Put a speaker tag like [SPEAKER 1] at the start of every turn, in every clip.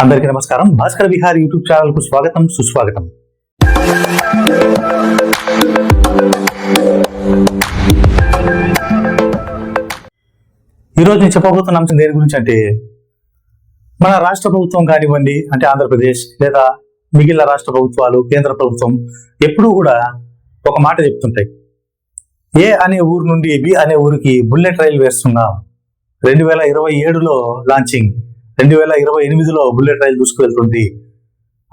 [SPEAKER 1] అందరికీ నమస్కారం. Bhaskar Vihar YouTube channel కు స్వాగతం, సుస్వాగతం. ఈరోజు నేను చెప్పబోతున్న అంశం దేని గురించి అంటే, మన రాష్ట్ర ప్రభుత్వం కానివ్వండి, అంటే ఆంధ్రప్రదేశ్ లేదా మిగిలిన రాష్ట్ర ప్రభుత్వాలు, కేంద్ర ప్రభుత్వం ఎప్పుడూ కూడా ఒక మాట చెప్తుంటాయి. ఏ అనే ఊరు నుండి బి అనే ఊరికి బుల్లెట్ రైలు వేస్తున్నాం. 2027లో లాంచింగ్, 2028లో బుల్లెట్ రైలు దూసుకువెళ్తుంది.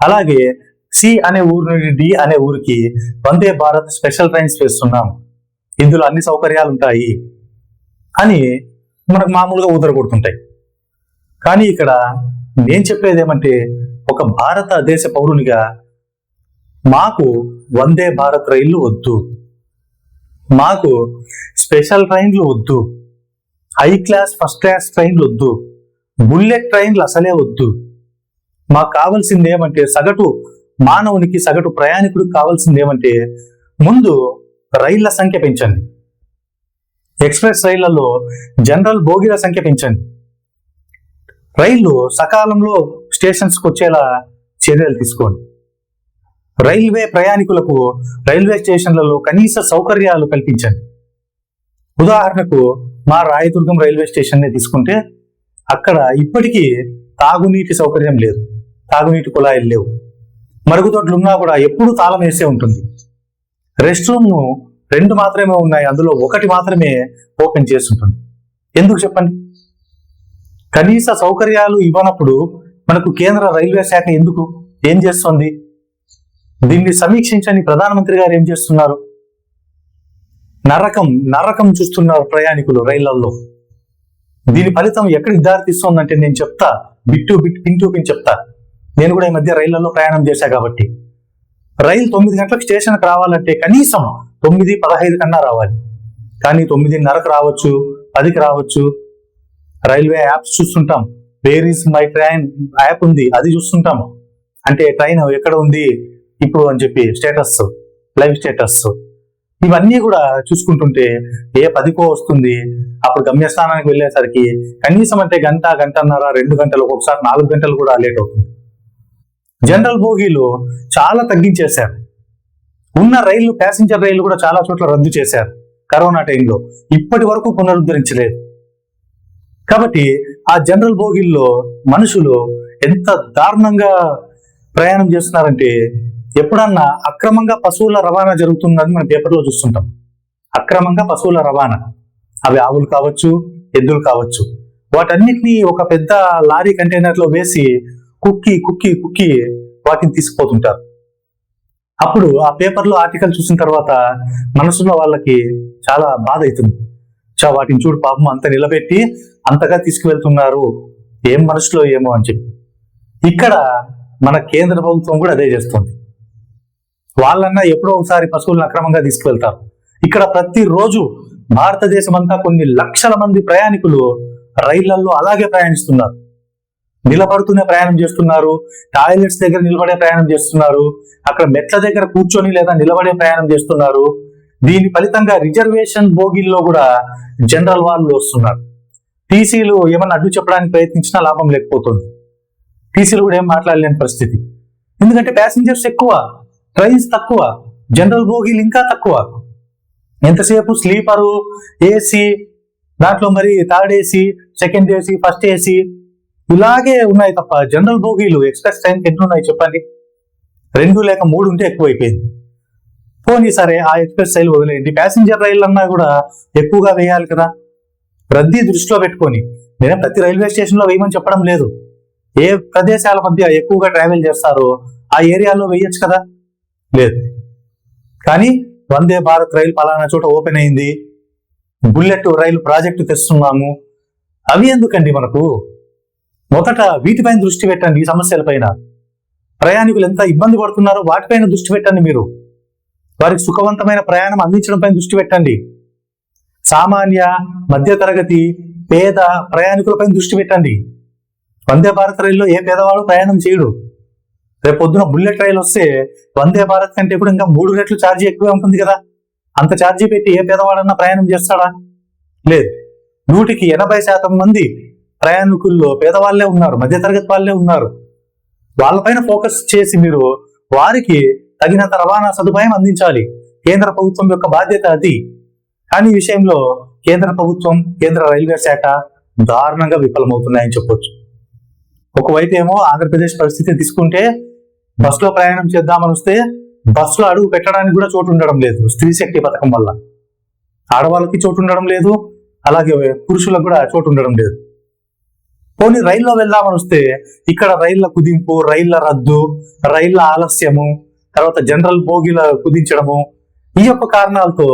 [SPEAKER 1] అలాగే సి అనే ఊరు నుండి డి అనే ఊరికి వందే భారత్ స్పెషల్ ట్రైన్స్ వేస్తున్నాం, ఇందులో అన్ని సౌకర్యాలు ఉంటాయి అని మనకు మామూలుగా ఊదర కొడుతుంటాయి. కానీ ఇక్కడ నేను చెప్పేది ఏమంటే, ఒక భారతదేశ పౌరునిగా మాకు వందే భారత్ రైళ్లు వద్దు, మాకు స్పెషల్ ట్రైన్లు వద్దు, హై క్లాస్ ఫస్ట్ క్లాస్ ట్రైన్లు వద్దు, బుల్లెట్ ట్రైన్లు అసలే వద్దు. మాకు కావాల్సింది ఏమంటే, సగటు మానవునికి, సగటు ప్రయాణికుడికి కావాల్సింది ఏమంటే, ముందు రైళ్ల సంఖ్య పెంచండి, ఎక్స్ప్రెస్ రైళ్లలో జనరల్ బోగీల సంఖ్య పెంచండి, రైళ్లు సకాలంలో స్టేషన్స్కి వచ్చేలా చర్యలు తీసుకోండి, రైల్వే ప్రయాణికులకు రైల్వే స్టేషన్లలో కనీస సౌకర్యాలు కల్పించండి. ఉదాహరణకు మా రాయదుర్గం రైల్వే స్టేషన్నే తీసుకుంటే, అక్కడ ఇప్పటికీ తాగునీటి సౌకర్యం లేదు, తాగునీటి కుళాయిలు లేవు, మరుగుదొడ్లు ఉన్నా కూడా ఎప్పుడూ తాళం వేసే ఉంటుంది. రెస్ట్ రూమ్ 2 మాత్రమే ఉన్నాయి, అందులో 1 మాత్రమే ఓపెన్ చేస్తుంటుంది. ఎందుకు చెప్పండి? కనీస సౌకర్యాలు ఇవ్వనప్పుడు మనకు కేంద్ర రైల్వే శాఖ ఎందుకు, ఏం చేస్తుంది? దీన్ని సమీక్షించని ప్రధానమంత్రి గారు ఏం చేస్తున్నారు? నరకం చూస్తున్నారు ప్రయాణికులు రైళ్లలో. దీని ఫలితం ఎక్కడికి దారి తీస్తుందంటే, నేను చెప్తా, bit to bit, pin to pin చెప్తా. నేను కూడా ఈ మధ్య రైళ్లలో ప్రయాణం చేశా కాబట్టి, రైలు 9 గంటలకు స్టేషన్కి రావాలంటే కనీసం 9:15 కన్నా రావాలి. కానీ 9:30కు రావచ్చు, 10కి రావచ్చు. రైల్వే యాప్స్ చూస్తుంటాం, where is my train app ఉంది, అది చూస్తుంటాం. అంటే ట్రైన్ ఎక్కడ ఉంది ఇప్పుడు అని చెప్పి స్టేటస్, లైవ్ స్టేటస్, ఇవన్నీ కూడా చూసుకుంటుంటే 10కో వస్తుంది. అప్పుడు గమ్యస్థానానికి వెళ్ళేసరికి కనీసం అంటే గంటన్నర, 2 గంటలు, ఒక్కొక్కసారి 4 గంటలు కూడా లేట్ అవుతుంది. జనరల్ బోగీలు చాలా తగ్గించేశారు. ఉన్న రైళ్లు, ప్యాసింజర్ రైళ్లు కూడా చాలా చోట్ల రద్దు చేశారు కరోనా టైంలో, ఇప్పటి వరకు పునరుద్ధరించలేదు. కాబట్టి ఆ జనరల్ బోగీల్లో మనుషులు ఎంత దారుణంగా ప్రయాణం చేస్తున్నారంటే, ఎప్పుడన్నా అక్రమంగా పశువుల రవాణా జరుగుతుందని మనం పేపర్లో చూస్తుంటాం. అక్రమంగా పశువుల రవాణా, అవి ఆవులు కావచ్చు, ఎద్దులు కావచ్చు, వాటన్నిటినీ ఒక పెద్ద లారీ కంటైనర్లో వేసి కుక్కి వాటిని తీసుకుపోతుంటారు. అప్పుడు ఆ పేపర్లో ఆర్టికల్ చూసిన తర్వాత మనసులో వాళ్ళకి చాలా బాధ అవుతుంది. వాటిని చూడు పాపం, అంత నిలబెట్టి అంతగా తీసుకువెళ్తున్నారు, ఏం మనసులో ఏమో అని చెప్పి. ఇక్కడ మన కేంద్ర ప్రభుత్వం కూడా అదే చేస్తుంది. వాళ్ళన్నా ఎప్పుడో ఒకసారి పశువులను అక్రమంగా తీసుకువెళ్తారు. ఇక్కడ ప్రతిరోజు భారతదేశం అంతా కొన్ని లక్షల మంది ప్రయాణికులు రైళ్లలో అలాగే ప్రయాణిస్తున్నారు. నిలబడుతూనే ప్రయాణం చేస్తున్నారు, టాయిలెట్స్ దగ్గర నిలబడే ప్రయాణం చేస్తున్నారు, అక్కడ మెట్ల దగ్గర కూర్చొని లేదా నిలబడే ప్రయాణం చేస్తున్నారు. దీని ఫలితంగా రిజర్వేషన్ బోగీల్లో కూడా జనరల్ వాళ్ళు వస్తున్నారు. టీసీలు ఏమన్నా అడ్డు చెప్పడానికి ప్రయత్నించినా లాభం లేకపోతుంది. టీసీలు కూడా ఏం మాట్లాడలేని పరిస్థితి. ఎందుకంటే ప్యాసింజర్స్ ఎక్కువ, ట్రైన్స్ తక్కువ, జనరల్ బోగీలు ఇంకా తక్కువ. ఎంతసేపు స్లీపరు, ఏసీ, దాంట్లో మరి third AC, second AC, first AC ఇలాగే ఉన్నాయి తప్ప జనరల్ బోగీలు ఎక్స్ప్రెస్ ట్రైన్కి ఎన్ని ఉన్నాయి చెప్పండి? 2 లేక 3 ఉంటే ఎక్కువైపోయింది. పోనీ సరే, ఆ ఎక్స్ప్రెస్ రైలు వదిలేయండి, ప్యాసింజర్ రైలు అన్నా కూడా ఎక్కువగా వేయాలి కదా. రద్దీ దృష్టిలో పెట్టుకొని, నేను ప్రతి రైల్వే స్టేషన్లో వేయమని చెప్పడం లేదు. ఏ ప్రదేశాల మధ్య ఎక్కువగా ట్రావెల్ చేస్తారో ఆ ఏరియాలో వేయచ్చు కదా. లేదు. కానీ వందే భారత్ రైలు పలానా చోట ఓపెన్ అయింది, బుల్లెట్ రైలు ప్రాజెక్టు తెస్తున్నాము, అవి ఎందుకండి మనకు? మొదట వీటిపైన దృష్టి పెట్టండి. ఈ సమస్యలపైన ప్రయాణికులు ఎంత ఇబ్బంది పడుతున్నారో వాటిపైన దృష్టి పెట్టండి. మీరు వారికి సుఖవంతమైన ప్రయాణం అందించడం పైన దృష్టి పెట్టండి. సామాన్య, మధ్యతరగతి, పేద ప్రయాణికులపైన దృష్టి పెట్టండి. వందే భారత్ రైల్లో ఏ పేదవాడు ప్రయాణం చేయడు. రేపు పొద్దున బుల్లెట్ రైలు వస్తే వందే భారత్ కంటే కూడా ఇంకా 3 రెట్లు ఛార్జీ ఎక్కువే ఉంటుంది కదా. అంత ఛార్జీ పెట్టి ఏ పేదవాడన్నా ప్రయాణం చేస్తాడా? లేదు. 100కి 80% మంది ప్రయాణికుల్లో పేదవాళ్లే ఉన్నారు, మధ్యతరగతి వాళ్ళే ఉన్నారు. వాళ్ళపైన ఫోకస్ చేసి మీరు వారికి తగినంత రవాణా సదుపాయం అందించాలి. కేంద్ర ప్రభుత్వం యొక్క బాధ్యత అది. కానీ ఈ విషయంలో కేంద్ర ప్రభుత్వం, కేంద్ర రైల్వే శాఖ దారుణంగా విఫలమవుతున్నాయని చెప్పొచ్చు. ఒకవైపు ఏమో ఆంధ్రప్రదేశ్ పరిస్థితి తీసుకుంటే బస్సులో ప్రయాణం చేద్దామని వస్తే బస్సులో అడుగు పెట్టడానికి కూడా చోటు ఉండడం లేదు. స్త్రీ శక్తి పథకం వల్ల ఆడవాళ్ళకి చోటు ఉండడం లేదు, అలాగే పురుషులకు కూడా చోటు ఉండడం లేదు. పోనీ రైల్లో వెళ్దామని వస్తే ఇక్కడ రైళ్ల కుదింపు, రైళ్ల రద్దు, రైళ్ల ఆలస్యము, తర్వాత జనరల్ బోగీల కుదించడము, ఈ యొక్క కారణాలతో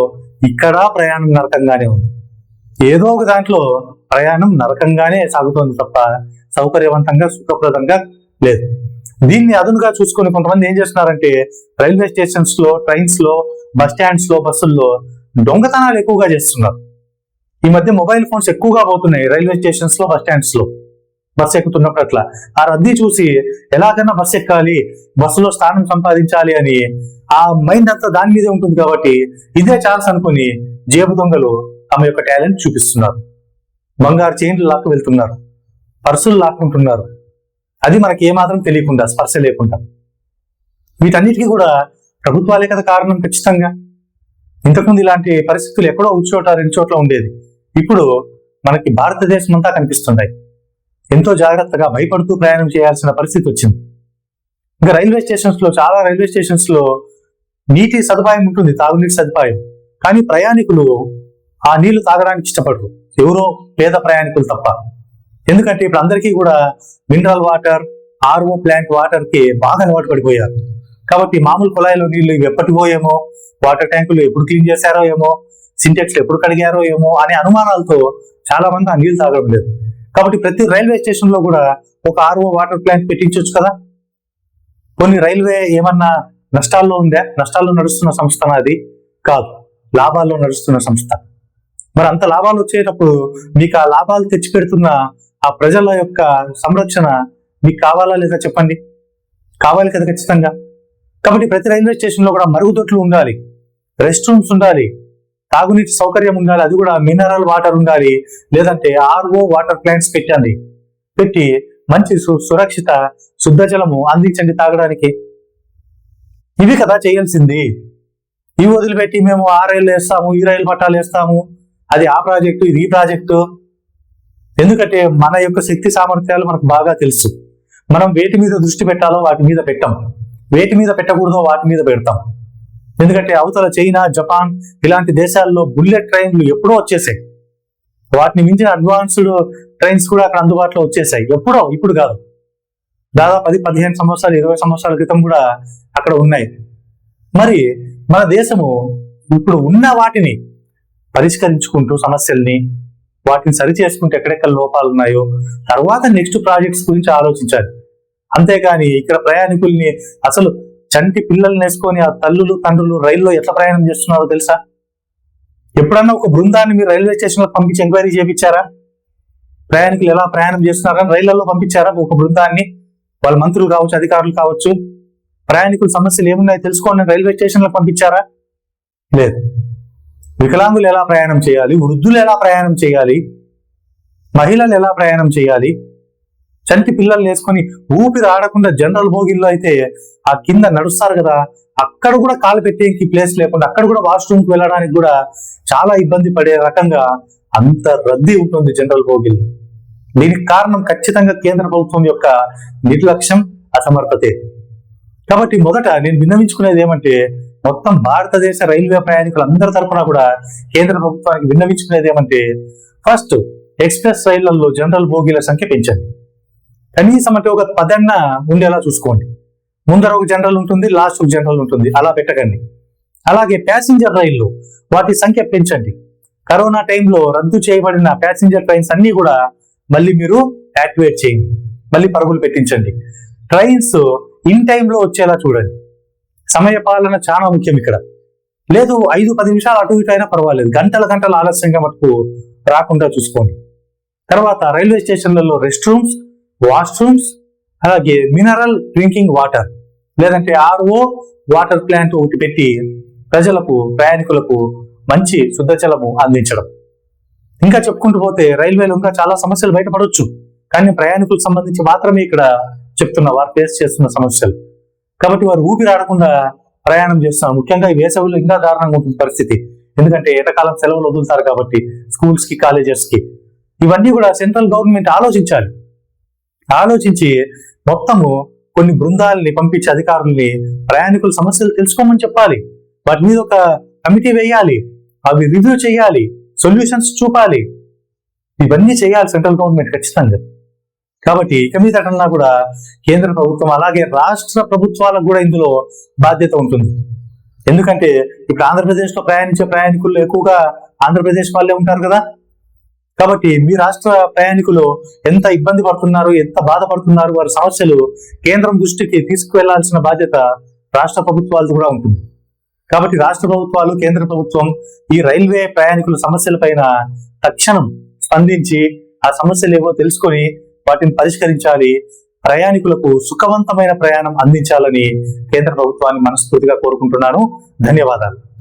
[SPEAKER 1] ఇక్కడ ప్రయాణం నరకంగానే ఉంది. ఏదో ఒక దాంట్లో ప్రయాణం నరకంగానే సాగుతోంది తప్ప సౌకర్యవంతంగా, సుఖప్రదంగా లేదు. దీన్ని అదునుగా చూసుకొని కొంతమంది ఏం చేస్తున్నారంటే రైల్వే స్టేషన్స్ లో, ట్రైన్స్ లో, బస్ స్టాండ్స్ లో, బస్సుల్లో దొంగతనాలు ఎక్కువగా చేస్తున్నారు. ఈ మధ్య మొబైల్ ఫోన్స్ ఎక్కువగా పోతున్నాయి రైల్వే స్టేషన్స్ లో, బస్ స్టాండ్స్ లో. బస్సు ఎక్కుతున్నప్పుడు అట్లా ఆ రద్దీ చూసి ఎలాగైనా బస్సు ఎక్కాలి, బస్సులో స్థానం సంపాదించాలి అని ఆ మైండ్ అంతా దాని మీదే ఉంటుంది కాబట్టి ఇదే ఛాన్స్ అనుకుని జేబు దొంగలు తమ యొక్క టాలెంట్ చూపిస్తున్నారు. బంగారు చైన్లు లాక్కు వెళ్తున్నారు, పర్సులు లాక్కుంటున్నారు. అది మనకి ఏమాత్రం తెలియకుండా, స్పర్శ లేకుండా. వీటన్నిటికీ కూడా ప్రభుత్వాలే కదా కారణం ఖచ్చితంగా. ఇంతకుముందు ఇలాంటి పరిస్థితులు ఎక్కడో ఒక చోట, రెండు చోట్ల ఉండేది. ఇప్పుడు మనకి భారతదేశం అంతా కనిపిస్తున్నాయి. ఎంతో జాగ్రత్తగా భయపడుతూ ప్రయాణం చేయాల్సిన పరిస్థితి వచ్చింది. ఇంకా రైల్వే స్టేషన్స్ లో, చాలా రైల్వే స్టేషన్స్ లో నీటి సదుపాయం ఉంటుంది, తాగునీటి సదుపాయం. కానీ ప్రయాణికులు ఆ నీళ్లు తాగడానికి ఇష్టపడరు, ఎవరో పేద ప్రయాణికులు తప్ప. ఎందుకంటే ఇప్పుడు అందరికీ కూడా mineral water, RO plant water కి బాగా అలవాటు పడిపోయారు. కాబట్టి మామూలు కుళాయిలో నీళ్లు ఎప్పటిపోయేమో, వాటర్ ట్యాంకులు ఎప్పుడు క్లీన్ చేశారో ఏమో, సింటెక్స్లు ఎప్పుడు కడిగారో ఏమో అనే అనుమానాలతో చాలా మంది ఆ నీళ్లు తాగడం లేదు. కాబట్టి ప్రతి రైల్వే స్టేషన్ లో కూడా ఒక ఆర్ఓ వాటర్ ప్లాంట్ పెట్టించవచ్చు కదా. కొన్ని రైల్వే ఏమన్నా నష్టాల్లో ఉందా? నష్టాల్లో నడుస్తున్న సంస్థ అది కాదు, లాభాల్లో నడుస్తున్న సంస్థ. మరి అంత లాభాలు వచ్చేటప్పుడు మీకు ఆ లాభాలు తెచ్చిపెడుతున్న ఆ ప్రజల యొక్క సంరక్షణ మీకు కావాలా లేదా చెప్పండి? కావాలి కదా ఖచ్చితంగా. కాబట్టి ప్రతి రైల్వే స్టేషన్ లో కూడా మరుగుదొడ్లు ఉండాలి, రెస్ట్ రూమ్స్ ఉండాలి, తాగునీటి సౌకర్యం ఉండాలి, అది కూడా మినరల్ వాటర్ ఉండాలి, లేదంటే ఆర్ఓ వాటర్ ప్లాంట్స్ పెట్టి మంచి సురక్షిత శుద్ధ జలము అందించండి తాగడానికి. ఇవి కదా చేయాల్సింది. ఇవి వదిలిపెట్టి మేము ఆ రైలు వేస్తాము, ఈ రైలు పట్టాలు వేస్తాము, అది ఆ ప్రాజెక్టు, ఇది ఈ ప్రాజెక్టు. ఎందుకంటే మన యొక్క శక్తి సామర్థ్యాలు మనకు బాగా తెలుసు. మనం వేటి మీద దృష్టి పెట్టాలో వాటి మీద పెట్టాం, వేటి మీద పెట్టకూడదో వాటి మీద పెడతాం. ఎందుకంటే అవతల చైనా, జపాన్ ఇలాంటి దేశాల్లో బుల్లెట్ ట్రైన్లు ఎప్పుడో వచ్చేసాయి. వాటిని మించిన అడ్వాన్స్డ్ ట్రైన్స్ కూడా అక్కడ అందుబాటులో వచ్చేసాయి. ఎప్పుడో, ఇప్పుడు కాదు, దాదాపు 10-15 సంవత్సరాలు, 20 సంవత్సరాల క్రితం కూడా అక్కడ ఉన్నాయి. మరి మన దేశము ఇప్పుడు ఉన్న వాటిని పరిష్కరించుకుంటూ సమస్యల్ని వాటిని సరి చేసుకుంటూ ఎక్కడెక్కడ లోపాలు ఉన్నాయో తర్వాత నెక్స్ట్ ప్రాజెక్ట్స్ గురించి ఆలోచించాలి. అంతేగాని ఇక్కడ ప్రయాణికుల్ని అసలు చంటి పిల్లల్ని వేసుకొని ఆ తల్లులు తండ్రులు రైల్లో ఎట్లా ప్రయాణం చేస్తున్నారో తెలుసా? ఎప్పుడన్నా ఒక బృందాన్ని మీరు రైల్వే స్టేషన్లో పంపించి ఎంక్వైరీ చేయించారా? ప్రయాణికులు ఎలా ప్రయాణం చేస్తున్నారని రైళ్లలో పంపించారా ఒక బృందాన్ని? వాళ్ళ మంత్రులు కావచ్చు, అధికారులు కావచ్చు, ప్రయాణికుల సమస్యలు ఏమున్నాయో తెలుసుకోండి రైల్వే స్టేషన్లో పంపించారా? లేదు. వికలాంగులు ఎలా ప్రయాణం చేయాలి, వృద్ధులు ఎలా ప్రయాణం చేయాలి, మహిళలు ఎలా ప్రయాణం చేయాలి, చంటి పిల్లల్ని వేసుకొని ఊపిరి ఆడకుండా జనరల్ బోగిల్లో అయితే ఆ కింద నడుస్తారు కదా, అక్కడ కూడా కాలు పెట్టేకి ప్లేస్ లేకుండా అక్కడ కూడా వాష్రూమ్కి వెళ్ళడానికి కూడా చాలా ఇబ్బంది పడే రకంగా అంత రద్దీ ఉంటుంది జనరల్ బోగిల్లో. దీనికి కారణం ఖచ్చితంగా కేంద్ర ప్రభుత్వం యొక్క నిర్లక్ష్యం, అసమర్థతే. కాబట్టి మొదట నేను విన్నవించుకునేది ఏమంటే, మొత్తం భారతదేశ రైల్వే ప్రయాణికులందరి తరఫున కూడా కేంద్ర ప్రభుత్వానికి విన్నవించుకునేది ఏమంటే, ఫస్ట్ ఎక్స్ప్రెస్ రైళ్లలో జనరల్ బోగీల సంఖ్య పెంచండి. కనీసం అంటే ఒక 10 ఉండేలా చూసుకోండి. ముందర ఒక జనరల్ ఉంటుంది, లాస్ట్ ఒక జనరల్ ఉంటుంది, అలా పెట్టకండి. అలాగే ప్యాసింజర్ రైళ్లు వాటి సంఖ్య పెంచండి. కరోనా టైంలో రద్దు చేయబడిన ప్యాసింజర్ ట్రైన్స్ అన్ని కూడా మళ్ళీ మీరు యాక్టివేట్ చేయండి, మళ్ళీ పరుగులు పెట్టించండి. ట్రైన్స్ ఇన్ టైంలో వచ్చేలా చూడండి. సమయ పాలన చాలా ముఖ్యం ఇక్కడ. లేదు 5-10 నిమిషాలు అటు ఇటు అయినా పర్వాలేదు, గంటల ఆలస్యంగా మటుకు రాకుండా చూసుకోండి. తర్వాత రైల్వే స్టేషన్లలో రెస్ట్ రూమ్స్, వాష్రూమ్స్, అలాగే మినరల్ డ్రింకింగ్ వాటర్ లేదంటే ఆర్ఓ వాటర్ ప్లాంట్ ఒకటి పెట్టి ప్రజలకు, ప్రయాణికులకు మంచి శుద్ధ జలము అందించడం. ఇంకా చెప్పుకుంటూ పోతే రైల్వేలో ఇంకా చాలా సమస్యలు బయటపడవచ్చు, కానీ ప్రయాణికులకు సంబంధించి మాత్రమే ఇక్కడ చెప్తున్నా వారు ఫేస్ చేస్తున్న సమస్యలు. కాబట్టి వారు ఊపిరాడకుండా ప్రయాణం చేస్తున్నారు. ముఖ్యంగా ఈ వేసవిలో ఇంకా దారుణంగా ఉంటుంది పరిస్థితి. ఎందుకంటే ఏటకాలం సెలవులు వదులుతారు కాబట్టి స్కూల్స్ కి, కాలేజెస్ కి. ఇవన్నీ కూడా సెంట్రల్ గవర్నమెంట్ ఆలోచించాలి. ఆలోచించి మొత్తము కొన్ని బృందాలని పంపించి అధికారుల్ని ప్రయాణికుల సమస్యలు తెలుసుకోమని చెప్పాలి. వాటి మీద ఒక కమిటీ వేయాలి, అవి రివ్యూ చేయాలి, సొల్యూషన్స్ చూపాలి. ఇవన్నీ చేయాలి సెంట్రల్ గవర్నమెంట్ ఖచ్చితంగా. కాబట్టి ఇక మీదటన్నా కూడా కేంద్ర ప్రభుత్వం అలాగే రాష్ట్ర ప్రభుత్వాలకు కూడా ఇందులో బాధ్యత ఉంటుంది. ఎందుకంటే ఇప్పుడు ఆంధ్రప్రదేశ్లో ప్రయాణించే ప్రయాణికులు ఎక్కువగా ఆంధ్రప్రదేశ్ వాళ్ళే ఉంటారు కదా. కాబట్టి మీ రాష్ట్ర ప్రయాణికులు ఎంత ఇబ్బంది పడుతున్నారు, ఎంత బాధపడుతున్నారు, వారి సమస్యలు కేంద్రం దృష్టికి తీసుకువెళ్లాల్సిన బాధ్యత రాష్ట్ర ప్రభుత్వాలది కూడా ఉంటుంది. కాబట్టి రాష్ట్ర ప్రభుత్వాలు, కేంద్ర ప్రభుత్వం ఈ రైల్వే ప్రయాణికుల సమస్యలపైన తక్షణం స్పందించి ఆ సమస్యలు ఏవో తెలుసుకొని వాటిని పరిష్కరించాలి. ప్రయాణికులకు సుఖవంతమైన ప్రయాణం అందించాలని కేంద్ర ప్రభుత్వాన్ని మనస్ఫూర్తిగా కోరుకుంటున్నాను. ధన్యవాదాలు.